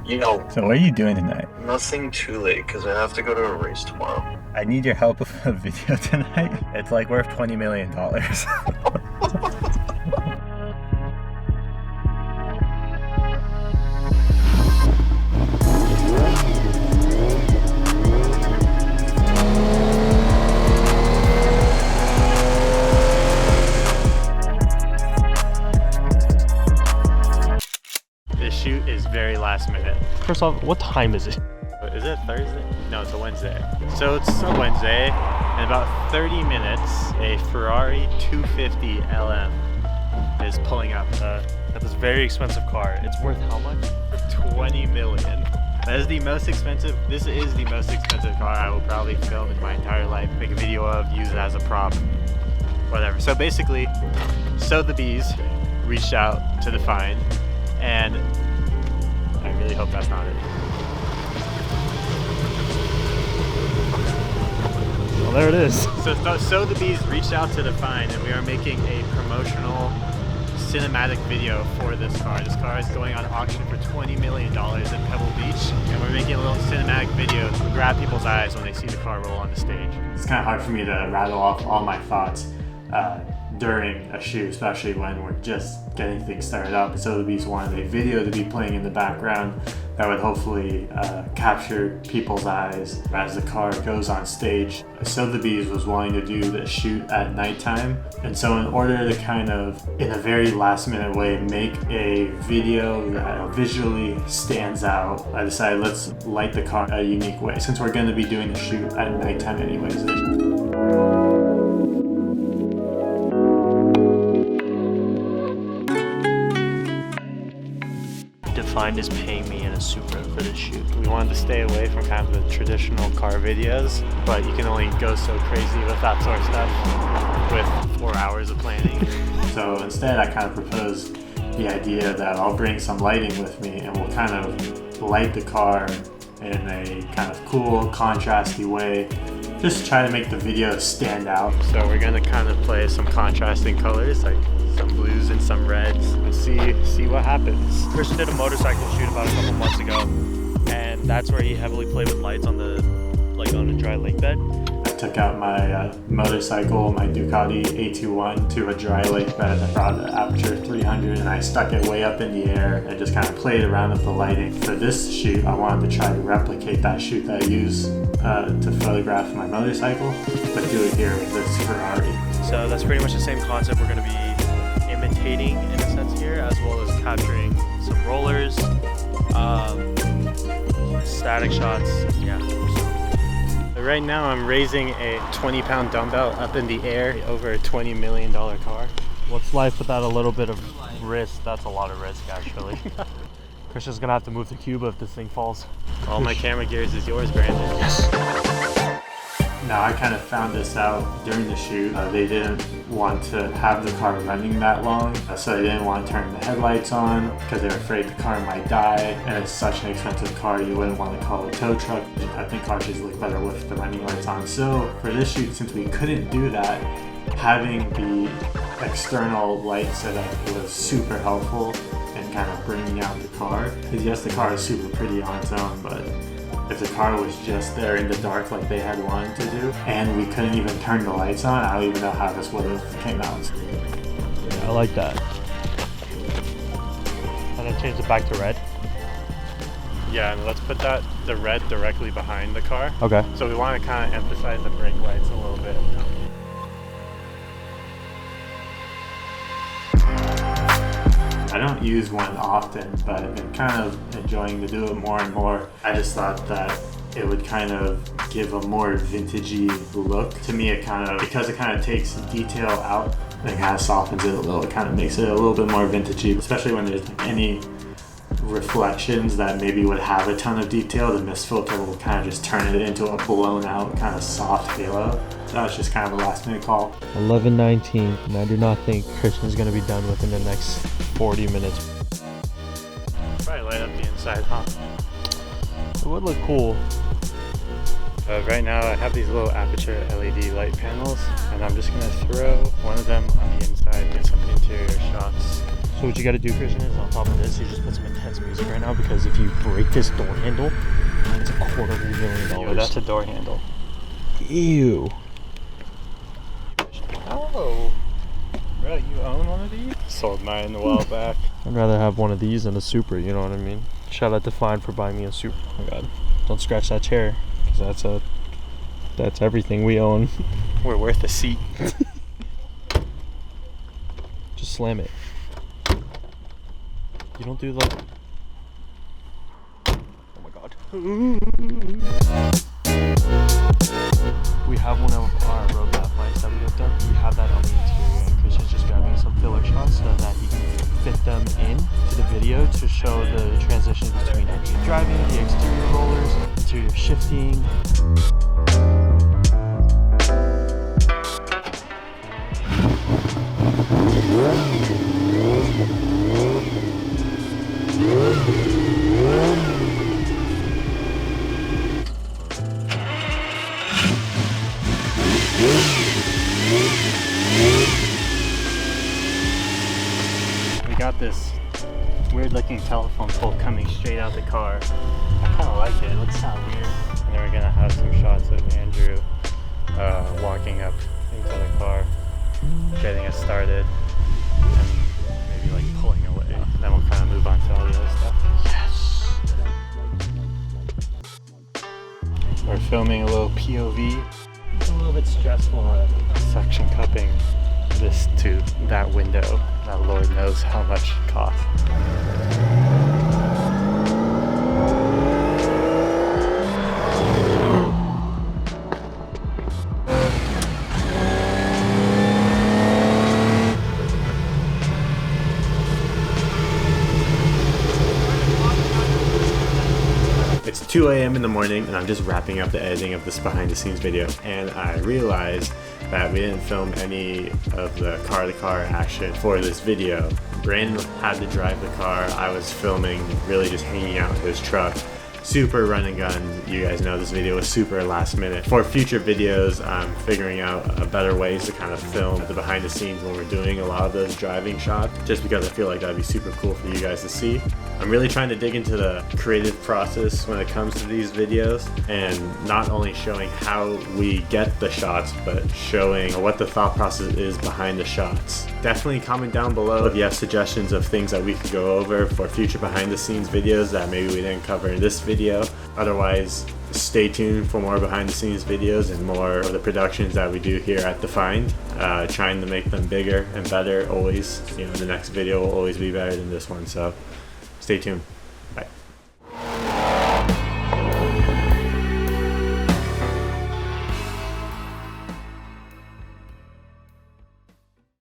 You know, So what are you doing tonight? nothing too late because I have to go to a race tomorrow. I need your help with a video tonight. It's like worth $20 million. This shoot is very last minute. First off, what time is it? Is it Thursday? No, it's a Wednesday. So it's a Wednesday. In about 30 minutes, a Ferrari 250 LM is pulling up. Got this very expensive car. It's worth how much? 20 million. That is the most expensive. This is the most expensive car I will probably film in my entire life. Make a video of, use it as a prop, whatever. So basically, Sotheby's reached out to DFYND, and I really hope that's not it. Well, there it is. So Sotheby's reached out to DFYND, and we are making a promotional cinematic video for this car. This car is going on auction for $20 million in Pebble Beach, and we're making a little cinematic video to grab people's eyes when they see the car roll on the stage. It's kind of hard for me to rattle off all my thoughts during a shoot, especially when we're just getting things started up. Sotheby's wanted a video to be playing in the background that would hopefully capture people's eyes as the car goes on stage. Sotheby's was wanting to do the shoot at nighttime, and so in order to kind of, in a very last minute way, make a video that visually stands out, I decided let's light the car a unique way, since we're going to be doing the shoot at nighttime anyways. DFYND is paying me in a Supra for this shoot. We wanted to stay away from kind of the traditional car videos, but you can only go so crazy with that sort of stuff with 4 hours of planning. So instead I kind of proposed the idea that I'll bring some lighting with me and we'll kind of light the car in a kind of cool, contrasty way. Just try to make the video stand out. So we're gonna kind of play some contrasting colors, like some blues and some reds, and see what happens. Christian did a motorcycle shoot about a couple months ago, and that's where he heavily played with lights on the, like on a dry lake bed. I took out my motorcycle, my Ducati A21, to a dry lake bed. I brought the Aperture 300 and I stuck it way up in the air and just kind of played around with the lighting. For this shoot, I wanted to try to replicate that shoot that I used to photograph my motorcycle, but do it here with this Ferrari. So that's pretty much the same concept we're going to be imitating in a sense here, as well as capturing some rollers, static shots, yeah. Right now I'm raising a 20-pound dumbbell up in the air over a $20 million car. What's life without a little bit of risk? That's a lot of risk, actually. Christian's gonna have to move to Cuba if this thing falls. All my camera gears is yours, Brandon. Yes. Now I kind of found this out during the shoot. They didn't want to have the car running that long, so they didn't want to turn the headlights on because they were afraid the car might die, and it's such an expensive car you wouldn't want to call a tow truck. I think cars just look better with the running lights on. So for this shoot, since we couldn't do that, having the external light setup was super helpful in kind of bringing out the car. Because yes, the car is super pretty on its own, but if the car was just there in the dark like they had wanted to do, and we couldn't even turn the lights on, I don't even know how this would have came out. Yeah, I like that. And then change it back to red. Yeah, and let's put the red directly behind the car. Okay. So we want to kind of emphasize the brake lights a little bit. I don't use one often, but I've been kind of enjoying to do it more and more. I just thought that it would kind of give a more vintagey look. To me, because it kind of takes detail out and kind of softens it a little, it kind of makes it a little bit more vintagey, especially when there's any reflections that maybe would have a ton of detail. The mist filter will kind of just turn it into a blown out kind of soft halo. That was just kind of a last minute call. 11:19, and I do not think Christian's going to be done within the next 40 minutes. Probably light up the inside, huh? It would look cool. Right now I have these little Aperture LED light panels, and I'm just going to throw one of them on the inside, get some interior shots. So what you got to do, Christian, is on top of this, you just put some intense music right now. now because if you break this door handle, it's $250,000. Yo, that's a door handle. Ew. Oh. Bro, you own one of these? Sold mine a while back. I'd rather have one of these than a Supra, you know what I mean? Shout out to DFYND for buying me a Supra. Oh my god. Don't scratch that chair, because that's everything we own. We're worth a seat. Just slam it. You don't do like... Oh my god. We have one of our roadmap lights that we looked up. We have that on the interior, and Christian's just grabbing some filler shots so that he can fit them in to the video to show the transition between engine driving, the exterior rollers, interior shifting. We got this weird looking telephone pole coming straight out the car. I kind of like it. It looks kind of weird. And then we're going to have some shots of Andrew walking up into the car, getting us started, and maybe like pulling away. Then we'll kind of move on to all the other stuff. Yes! We're filming a little POV. It's a little bit stressful suction cupping this to that window. Now Lord knows how much it costs. It's 2 a.m. in the morning and I'm just wrapping up the editing of this behind the scenes video, and I realized that we didn't film any of the car-to-car action for this video. Brandon had to drive the car. I was filming, really just hanging out with his truck. Super run and gun. You guys know this video was super last minute. For future videos, I'm figuring out better ways to kind of film the behind the scenes when we're doing a lot of those driving shots, just because I feel like that'd be super cool for you guys to see. I'm really trying to dig into the creative process when it comes to these videos, and not only showing how we get the shots, but showing what the thought process is behind the shots. Definitely comment down below if you have suggestions of things that we could go over for future behind the scenes videos that maybe we didn't cover in this video. Otherwise, stay tuned for more behind the scenes videos and more of the productions that we do here at DFYND. Trying to make them bigger and better always. You know, the next video will always be better than this one, so stay tuned.